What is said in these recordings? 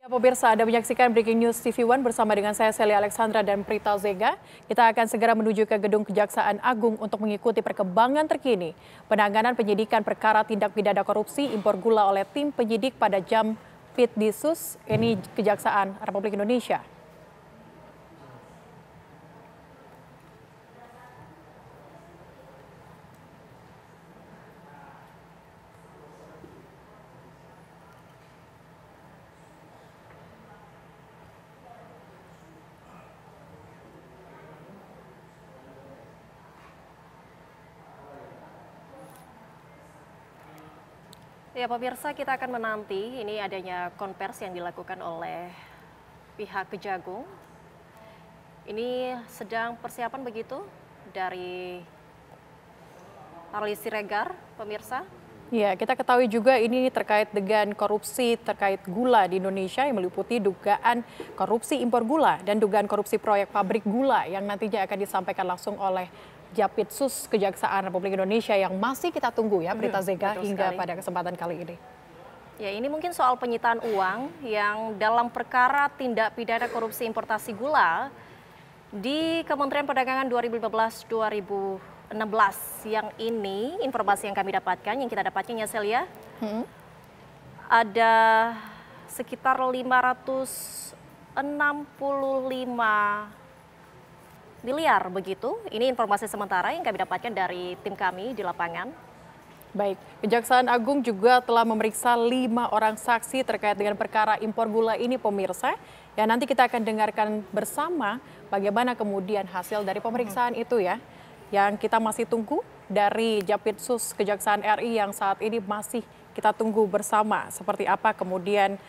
Ya, pemirsa, Anda menyaksikan Breaking News TV One bersama dengan saya Celia Alexandra dan Prita Zega. Kita akan segera menuju ke Gedung Kejaksaan Agung untuk mengikuti perkembangan terkini penanganan penyidikan perkara tindak pidana korupsi impor gula oleh tim penyidik pada Jampitsus, ini Kejaksaan Republik Indonesia. Ya, pemirsa, kita akan menanti ini adanya konversi yang dilakukan oleh pihak Kejagung. Ini sedang persiapan begitu dari Harley Siregar, pemirsa. Ya, kita ketahui juga ini terkait dengan korupsi terkait gula di Indonesia yang meliputi dugaan korupsi impor gula dan dugaan korupsi proyek pabrik gula yang nantinya akan disampaikan langsung oleh Jampitsus Kejaksaan Republik Indonesia yang masih kita tunggu ya, Prita Zega, hingga pada kesempatan kali ini. Ya, ini mungkin soal penyitaan uang yang dalam perkara tindak pidana korupsi importasi gula di Kementerian Perdagangan 2015-2016. Yang ini informasi yang kami dapatkan, yang kita dapatkan ya Celia, ada sekitar 565 miliar begitu. Ini informasi sementara yang kami dapatkan dari tim kami di lapangan. Baik, Kejaksaan Agung juga telah memeriksa 5 orang saksi terkait dengan perkara impor gula ini, pemirsa. Ya, nanti kita akan dengarkan bersama bagaimana kemudian hasil dari pemeriksaan itu ya. Yang kita masih tunggu dari Jampitsus Kejaksaan RI yang saat ini masih kita tunggu bersama seperti apa kemudian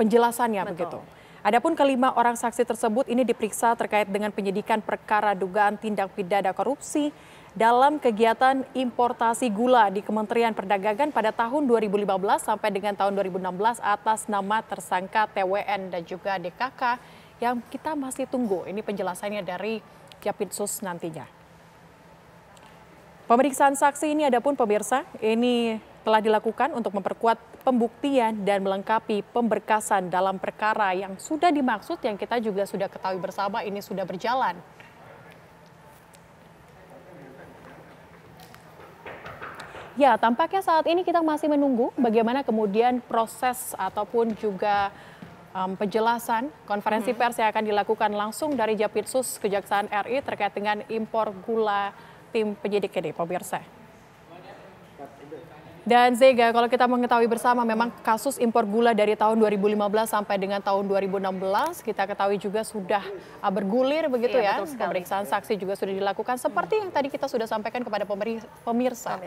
penjelasannya. Betul. Begitu. Adapun kelima orang saksi tersebut ini diperiksa terkait dengan penyidikan perkara dugaan tindak pidana korupsi dalam kegiatan importasi gula di Kementerian Perdagangan pada tahun 2015 sampai dengan tahun 2016 atas nama tersangka TWN dan juga DKK yang kita masih tunggu ini penjelasannya dari Jampitsus nantinya. Pemeriksaan saksi ini adapun pemirsa ini telah dilakukan untuk memperkuat pembuktian dan melengkapi pemberkasan dalam perkara yang sudah dimaksud yang kita juga sudah ketahui bersama ini sudah berjalan. Ya, tampaknya saat ini kita masih menunggu bagaimana kemudian proses ataupun juga penjelasan konferensi pers yang akan dilakukan langsung dari Jampitsus Kejaksaan RI terkait dengan impor gula tim penyidik ini, pemirsa. Dan Zega, kalau kita mengetahui bersama memang kasus impor gula dari tahun 2015 sampai dengan tahun 2016 kita ketahui juga sudah bergulir begitu ya. Pemeriksaan saksi juga sudah dilakukan seperti yang tadi kita sudah sampaikan kepada pemirsa.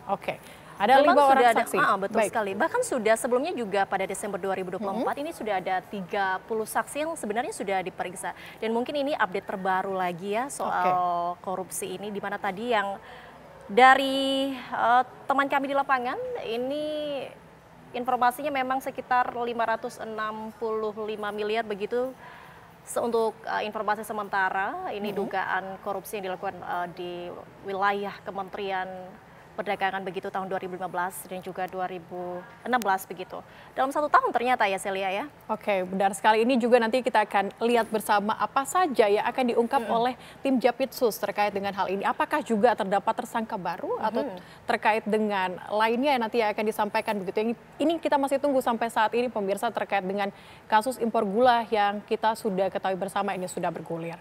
Oke. Ada 5 orang saksi. Betul sekali. Bahkan sudah sebelumnya juga pada Desember 2024 ini sudah ada 30 saksi yang sebenarnya sudah diperiksa. Dan mungkin ini update terbaru lagi ya soal korupsi ini, di mana tadi yang dari teman kami di lapangan ini informasinya memang sekitar 565 miliar begitu untuk informasi sementara. Ini dugaan korupsi yang dilakukan di wilayah Kementerian Perdagangan begitu tahun 2015 dan juga 2016 begitu. Dalam 1 tahun ternyata ya Celia ya. Oke, benar sekali. Ini juga nanti kita akan lihat bersama apa saja yang akan diungkap oleh tim Jampitsus terkait dengan hal ini. Apakah juga terdapat tersangka baru atau terkait dengan lainnya yang nanti akan disampaikan begitu. Ini kita masih tunggu sampai saat ini pemirsa terkait dengan kasus impor gula yang kita sudah ketahui bersama ini sudah bergulir.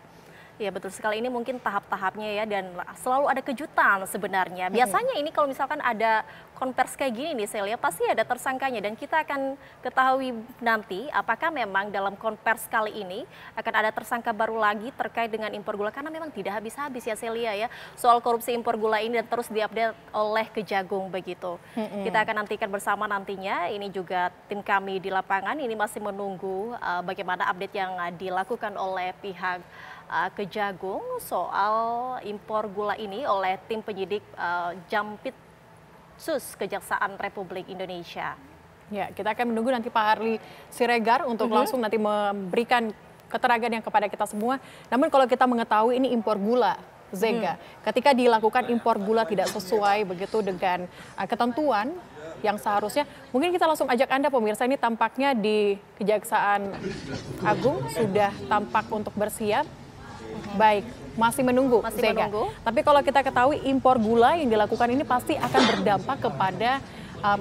Ya betul sekali, ini mungkin tahap-tahapnya ya dan selalu ada kejutan sebenarnya. Biasanya ini kalau misalkan ada konvers kayak gini nih Celia, pasti ada tersangkanya dan kita akan ketahui nanti apakah memang dalam konvers kali ini akan ada tersangka baru lagi terkait dengan impor gula karena memang tidak habis-habis ya Celia ya soal korupsi impor gula ini dan terus diupdate oleh Kejagung begitu. Kita akan nantikan bersama nantinya, ini juga tim kami di lapangan ini masih menunggu bagaimana update yang dilakukan oleh pihak Kejagung soal impor gula ini oleh tim penyidik Jampitsus Kejaksaan Republik Indonesia. Ya, kita akan menunggu nanti Pak Harley Siregar untuk langsung nanti memberikan keterangan yang kepada kita semua. Namun kalau kita mengetahui ini impor gula Zega, ketika dilakukan impor gula tidak sesuai begitu dengan ketentuan yang seharusnya, mungkin kita langsung ajak Anda pemirsa, ini tampaknya di Kejaksaan Agung sudah tampak untuk bersiap. Baik, masih menunggu, Zega. Tapi kalau kita ketahui impor gula yang dilakukan ini pasti akan berdampak kepada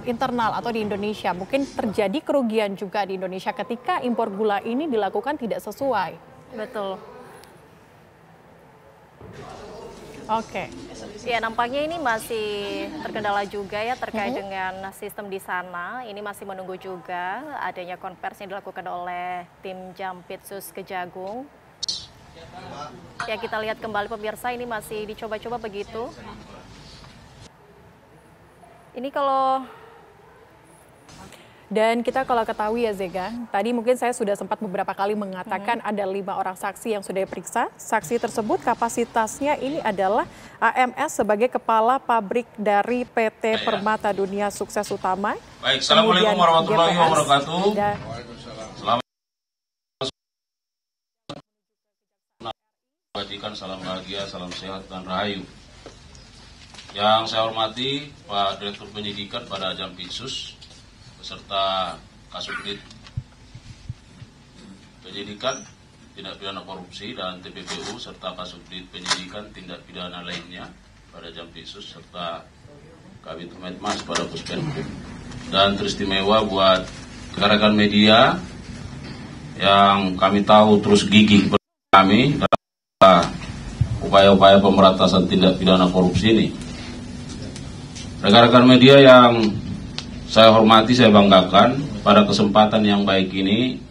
internal atau di Indonesia. Mungkin terjadi kerugian juga di Indonesia ketika impor gula ini dilakukan tidak sesuai. Betul. Oke. Ya, nampaknya ini masih terkendala juga ya terkait dengan sistem di sana. Ini masih menunggu juga adanya konversi yang dilakukan oleh tim Jampitsus Kejagung. Ya, kita lihat kembali pemirsa, ini masih dicoba-coba begitu. Ini dan kita kalau ketahui ya Zega, tadi mungkin saya sudah sempat beberapa kali mengatakan ada 5 orang saksi yang sudah diperiksa. Saksi tersebut kapasitasnya ini adalah AMS sebagai kepala pabrik dari PT Permata Dunia Sukses Utama. Baik, Assalamualaikum warahmatullahi wabarakatuh. Selamat salam bahagia, salam sehat dan rahayu. Yang saya hormati Pak Direktur Penyidikan pada Jampitsus beserta Kasubdit Penyidikan Tindak Pidana Korupsi dan TPPU serta Kasubdit Penyidikan Tindak Pidana lainnya pada Jampitsus serta Kabid Humas pada Puspenkum. Dan teristimewa buat rekan-rekan media yang kami tahu terus gigih kami dalam upaya-upaya pemberantasan tindak pidana korupsi ini. Rekan-rekan media yang saya hormati, saya banggakan, pada kesempatan yang baik ini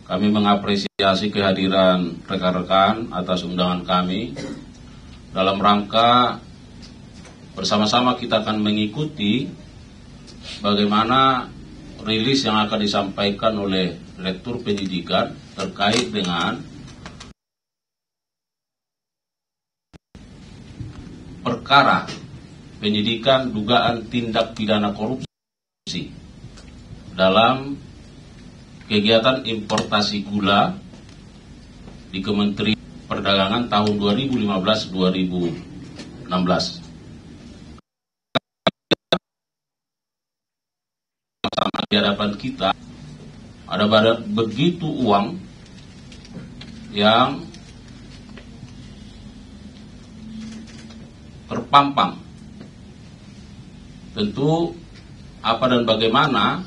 kami mengapresiasi kehadiran rekan-rekan atas undangan kami dalam rangka bersama-sama kita akan mengikuti bagaimana rilis yang akan disampaikan oleh Direktur Penyidikan terkait dengan perkara penyidikan dugaan tindak pidana korupsi dalam kegiatan importasi gula di Kementerian Perdagangan tahun 2015-2016. Sama di hadapan kita ada begitu uang yang terpampang. Tentu apa dan bagaimana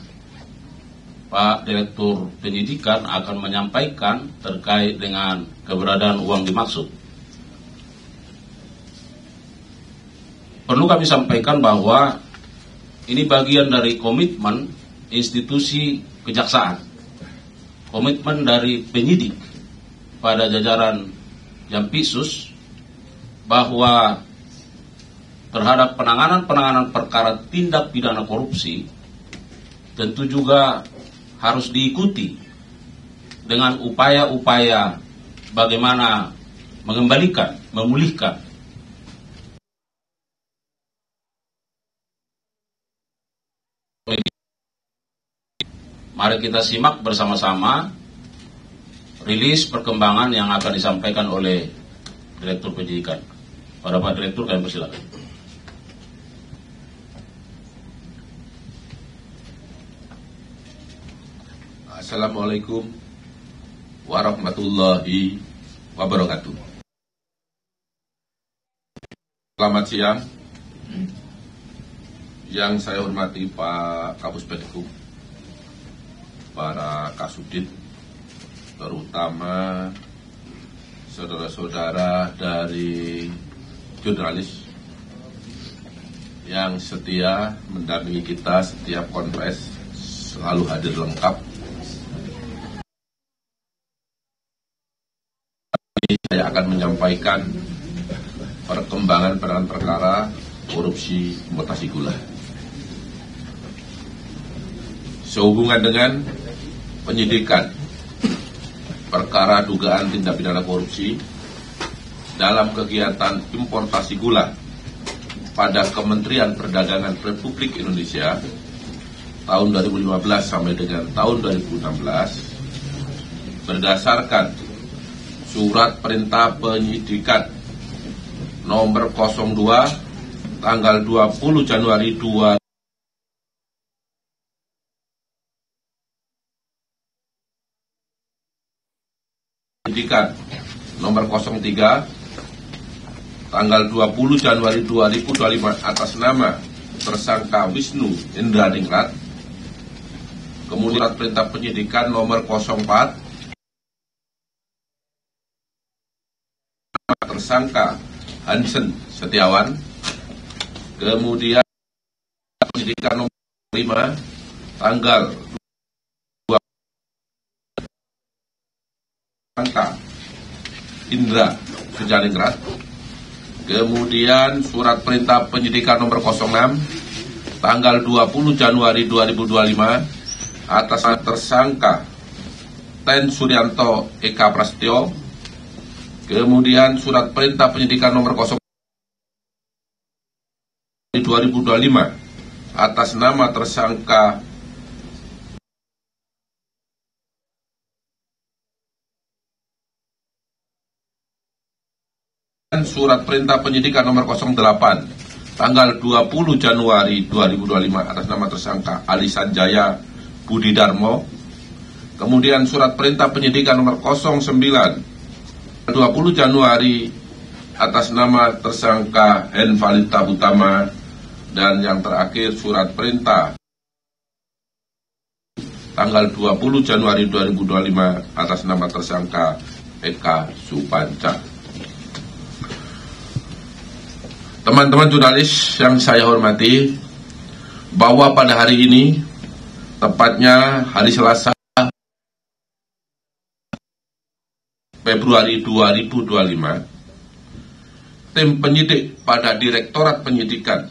Pak Direktur Penyidikan akan menyampaikan terkait dengan keberadaan uang dimaksud. Perlu kami sampaikan bahwa ini bagian dari komitmen institusi kejaksaan, komitmen dari penyidik pada jajaran Jampitsus bahwa terhadap penanganan perkara tindak pidana korupsi tentu juga harus diikuti dengan upaya-upaya bagaimana mengembalikan, memulihkan mari kita simak bersama-sama rilis perkembangan yang akan disampaikan oleh Direktur Penyidikan. Pada Pak Direktur, kami persilakan. Assalamualaikum warahmatullahi wabarakatuh. Selamat siang. Yang saya hormati Pak Kapus Penkum, para Kasubdit, terutama saudara-saudara dari jurnalis yang setia mendampingi kita setiap konferensi, selalu hadir lengkap. Saya akan menyampaikan perkembangan penanganan perkara korupsi importasi gula. Sehubungan dengan penyidikan perkara dugaan tindak pidana korupsi dalam kegiatan importasi gula pada Kementerian Perdagangan Republik Indonesia tahun 2015 sampai dengan tahun 2016 berdasarkan Surat Perintah Penyidikan nomor 02 tanggal 20 Januari 2 penyidikan nomor 03 tanggal 20 Januari 2025 atas nama tersangka Wisnu Hendraningrat. Kemudian perintah penyidikan nomor 04 tersangka Hansen Setiawan. Kemudian penyidikan nomor 5 tanggal 2 tersangka Indra Hendraningrat. Kemudian surat perintah penyidikan nomor 06 tanggal 20 Januari 2025 atas tersangka Ten Suryanto Eka Prasetyo. Kemudian surat perintah penyidikan nomor 0 2025 atas nama tersangka surat perintah penyidikan nomor 08 tanggal 20 Januari 2025 atas nama tersangka Ali Sanjaya Budi Darmo. Kemudian surat perintah penyidikan nomor 09 20 Januari atas nama tersangka Henvalita Utama. Dan yang terakhir surat perintah tanggal 20 Januari 2025 atas nama tersangka Eka Supanca. Teman-teman jurnalis yang saya hormati, bahwa pada hari ini, tepatnya hari Selasa, Februari 2025, tim penyidik pada Direktorat Penyidikan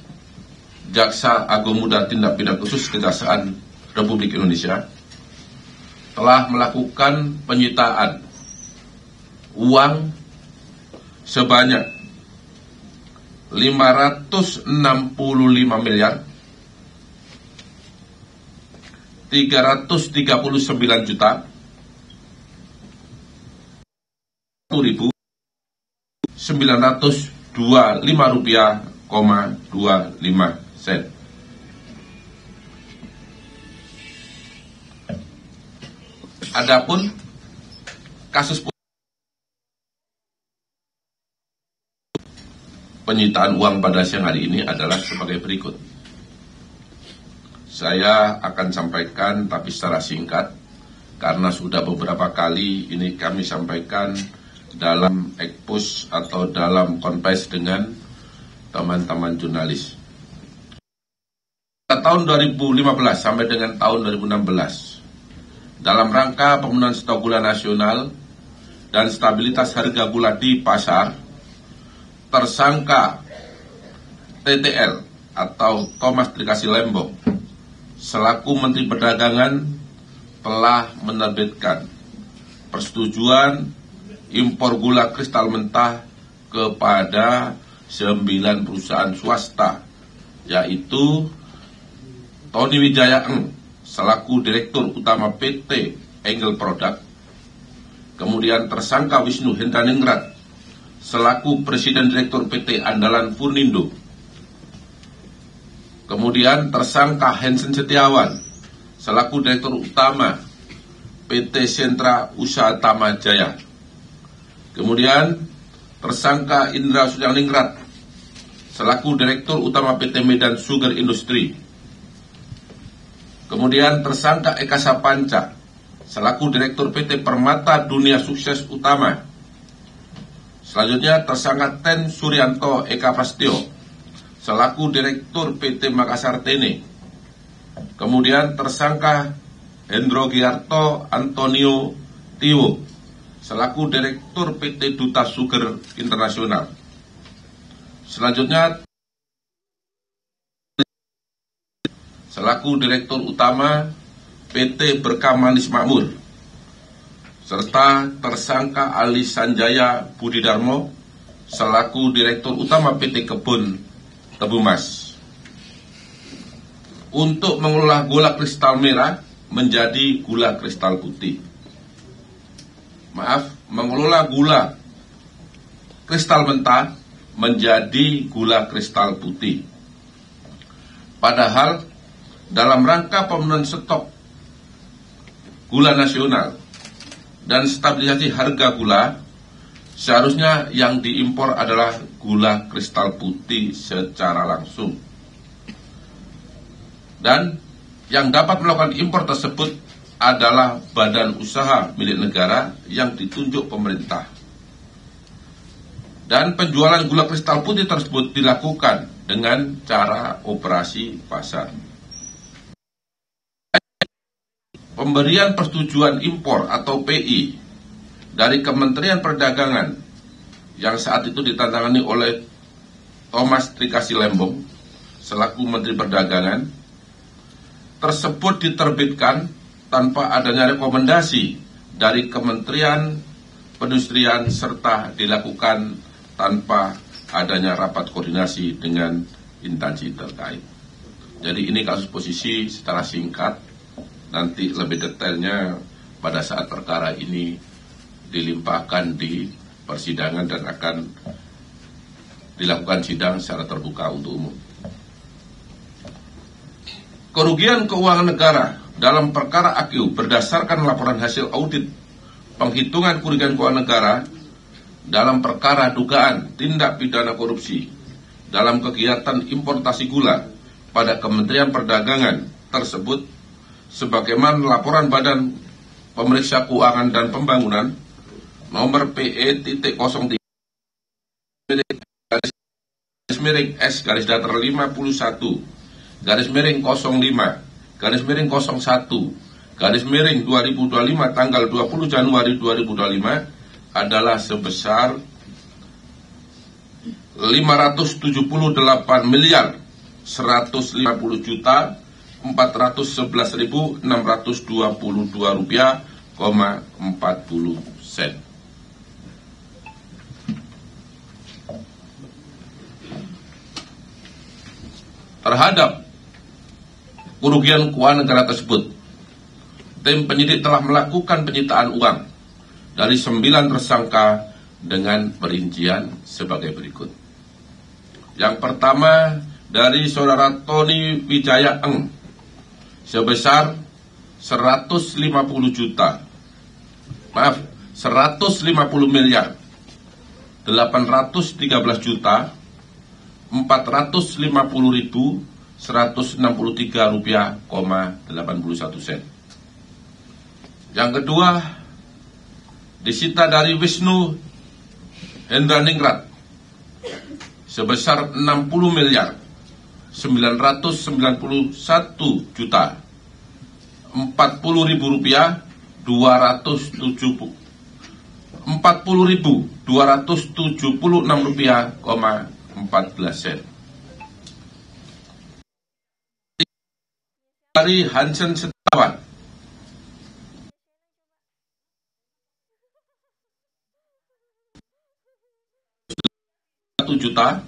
Jaksa Agung Muda Tindak Pidana Khusus Kejaksaan Republik Indonesia telah melakukan penyitaan uang sebanyak 565 miliar 339 juta 1.925 rupiah,25 sen. Adapun kasus penyitaan uang pada siang hari ini adalah sebagai berikut. Saya akan sampaikan tapi secara singkat, karena sudah beberapa kali ini kami sampaikan dalam ekspos atau dalam konfes dengan teman-teman jurnalis. Tahun 2015 sampai dengan tahun 2016, dalam rangka pemenuhan stok gula nasional dan stabilitas harga gula di pasar, tersangka TTL atau Thomas Trikasih Lembong selaku Menteri Perdagangan telah menerbitkan persetujuan impor gula kristal mentah kepada 9 perusahaan swasta, yaitu Tony Wijaya Eng selaku Direktur Utama PT Engel Product, kemudian tersangka Wisnu Hendraningrat selaku Presiden Direktur PT Andalan Purnindo, kemudian tersangka Hansen Setiawan selaku Direktur Utama PT Sentra Usaha Tama Jaya, kemudian tersangka Indra Suryaningrat selaku Direktur Utama PT Medan Sugar Industry, kemudian tersangka Eka Sapanca selaku Direktur PT Permata Dunia Sukses Utama. Selanjutnya tersangka Ten Suryanto Eka Prasetyo selaku Direktur PT Makassar Tene. Kemudian tersangka Hendro Giarto Antonio Tiwo selaku Direktur PT Duta Sugar Internasional. Selanjutnya selaku Direktur Utama PT Berkah Manis Makmur, serta tersangka Ali Sanjaya Budi Darmo selaku Direktur Utama PT Kebun Tebu Mas, untuk mengolah gula kristal merah menjadi gula kristal putih. Mengelola gula kristal mentah menjadi gula kristal putih. Padahal dalam rangka pemenuhan stok gula nasional dan stabilisasi harga gula, seharusnya yang diimpor adalah gula kristal putih secara langsung. Dan yang dapat melakukan impor tersebut adalah badan usaha milik negara yang ditunjuk pemerintah. Dan penjualan gula kristal putih tersebut dilakukan dengan cara operasi pasar. Pemberian persetujuan impor atau PI dari Kementerian Perdagangan yang saat itu ditantangani oleh Thomas Trikasi Lembong selaku Menteri Perdagangan tersebut diterbitkan tanpa adanya rekomendasi dari Kementerian Perindustrian serta dilakukan tanpa adanya rapat koordinasi dengan instansi terkait. Jadi ini kasus posisi secara singkat, nanti lebih detailnya pada saat perkara ini dilimpahkan di persidangan dan akan dilakukan sidang secara terbuka untuk umum. Kerugian keuangan negara dalam perkara AKU berdasarkan laporan hasil audit penghitungan kerugian keuangan negara dalam perkara dugaan tindak pidana korupsi dalam kegiatan importasi gula pada Kementerian Perdagangan tersebut sebagaimana laporan Badan Pemeriksa Keuangan dan Pembangunan nomor PE.03 S/51 garis miring 05 garis miring 01 garis miring 2025 tanggal 20 Januari 2025 adalah sebesar 578 miliar 150 juta 411.622 rupiah, 40 sen. Terhadap kerugian keuangan negara tersebut, tim penyidik telah melakukan penyitaan uang dari 9 tersangka dengan perincian sebagai berikut. Yang pertama dari saudara Tony Wijaya Eng sebesar 150 miliar 813 juta 450.163 rupiah, 81 sen. Yang kedua disita dari Wisnu Hendraningrat sebesar 60 miliar 991 juta 40.000 rupiah 40.276 rupiah, 14 sen. Dari Hansen Setiawan juta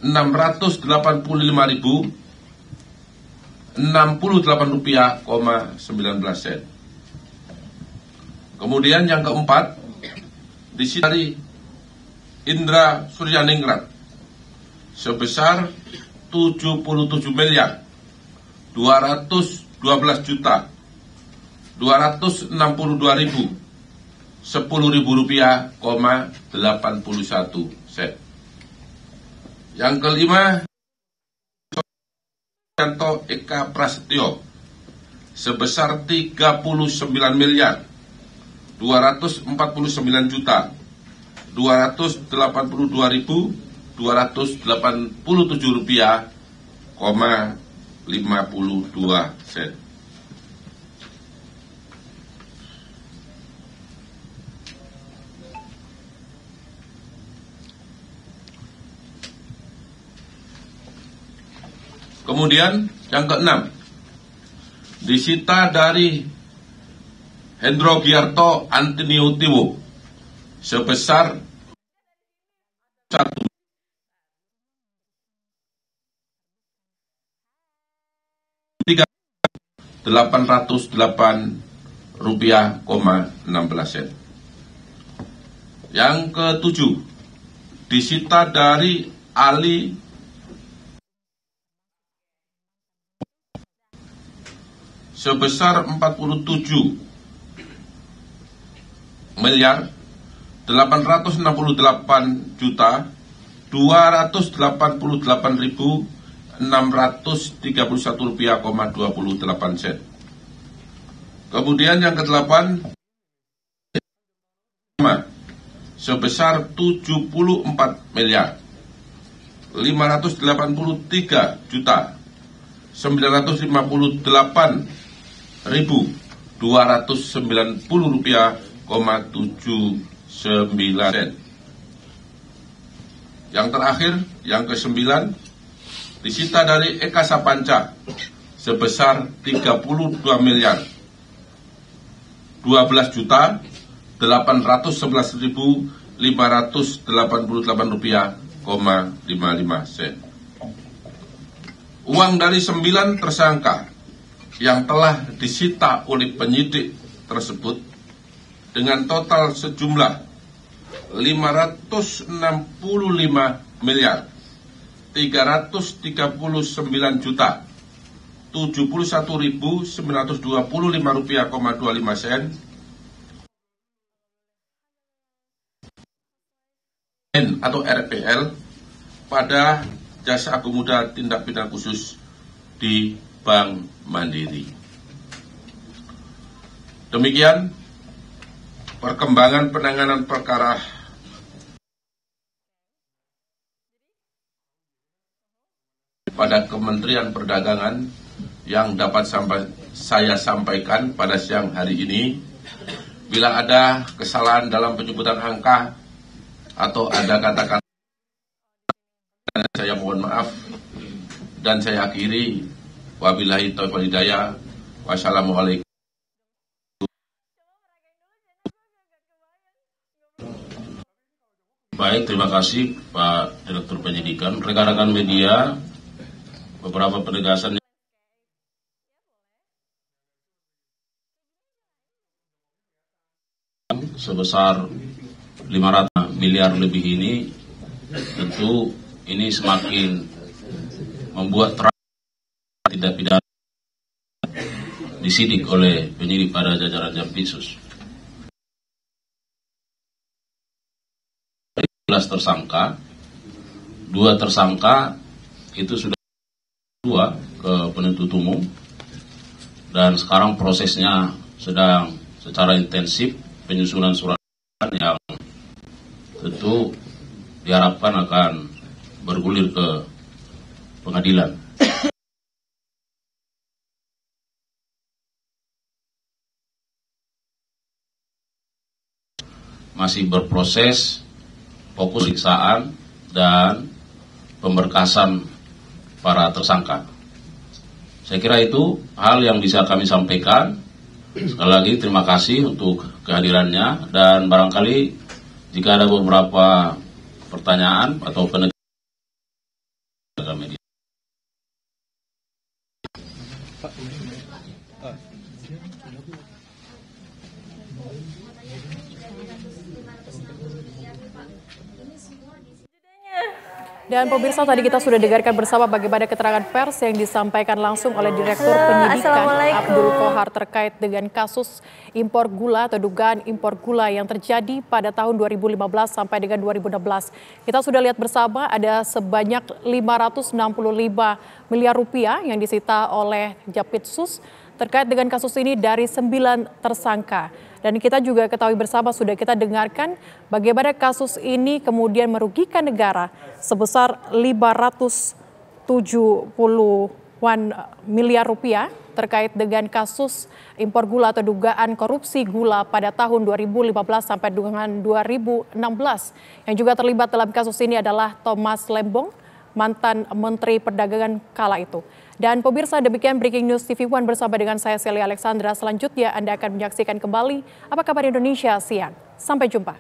685.068 rupiah, 19 sen. Kemudian yang keempat disita dari Indra Suryaningrat sebesar 77 miliar 212 juta 262.010 rupiah, 81 sen. Yang kelima Yanto Eka Prasetyo sebesar 39 miliar 249 juta 282.287 rupiah, 52 sen. Kemudian yang keenam disita dari Hendro Giarto Antonio Tiwo sebesar 808 rupiah, 16 sen. Yang ketujuh disita dari Ali sebesar 47 miliar 868 juta 288.631 rupiah,28 sen. Kemudian yang ke-8 sebesar 74 miliar 583 juta 958.290 rupiah,79 sen. Yang terakhir, yang ke-9, disita dari Eka Sapanca sebesar 32 miliar 12 juta 811.588 rupiah,55 sen. Uang dari 9 tersangka yang telah disita oleh penyidik tersebut dengan total sejumlah 565 miliar 339 juta 71.925 rupiah,25 sen atau RPL pada Jasa Agung Muda Tindak Pidana Khusus di Bank Mandiri. Demikian perkembangan penanganan perkara pada Kementerian Perdagangan yang dapat saya sampaikan pada siang hari ini. Bila ada kesalahan dalam penyebutan angka atau ada kata-kata, saya mohon maaf dan saya akhiri. Wabillahi taufiq wal hidayah. Wassalamualaikum. Baik, terima kasih Pak Direktur Penyidikan. Rekan-rekan media, beberapa penegasan sebesar 500 miliar lebih ini, tentu ini semakin membuat terang tindak pidana disidik oleh penyidik pada jajaran Jampitsus. 11 tersangka, 2 tersangka itu sudah ke penuntut umum dan sekarang prosesnya sedang secara intensif penyusunan surat yang tentu diharapkan akan bergulir ke pengadilan. Masih berproses fokus pemeriksaan dan pemberkasan para tersangka. Saya kira itu hal yang bisa kami sampaikan. Sekali lagi terima kasih untuk kehadirannya dan barangkali jika ada beberapa pertanyaan atau penegasan media. Dan pemirsa, tadi kita sudah dengarkan bersama bagaimana keterangan pers yang disampaikan langsung oleh Direktur Penyidikan Abdul Qohar terkait dengan kasus impor gula atau dugaan impor gula yang terjadi pada tahun 2015 sampai dengan 2016. Kita sudah lihat bersama ada sebanyak 565 miliar rupiah yang disita oleh Jampitsus terkait dengan kasus ini dari 9 tersangka. Dan kita juga ketahui bersama, sudah kita dengarkan bagaimana kasus ini kemudian merugikan negara sebesar 570-an miliar rupiah terkait dengan kasus impor gula atau dugaan korupsi gula pada tahun 2015 sampai dengan 2016. Yang juga terlibat dalam kasus ini adalah Thomas Lembong, mantan Menteri Perdagangan kala itu. Dan pemirsa, demikian Breaking News TV One bersama dengan saya Celia Alexandra. Selanjutnya Anda akan menyaksikan kembali Apa Kabar Indonesia siang. Sampai jumpa.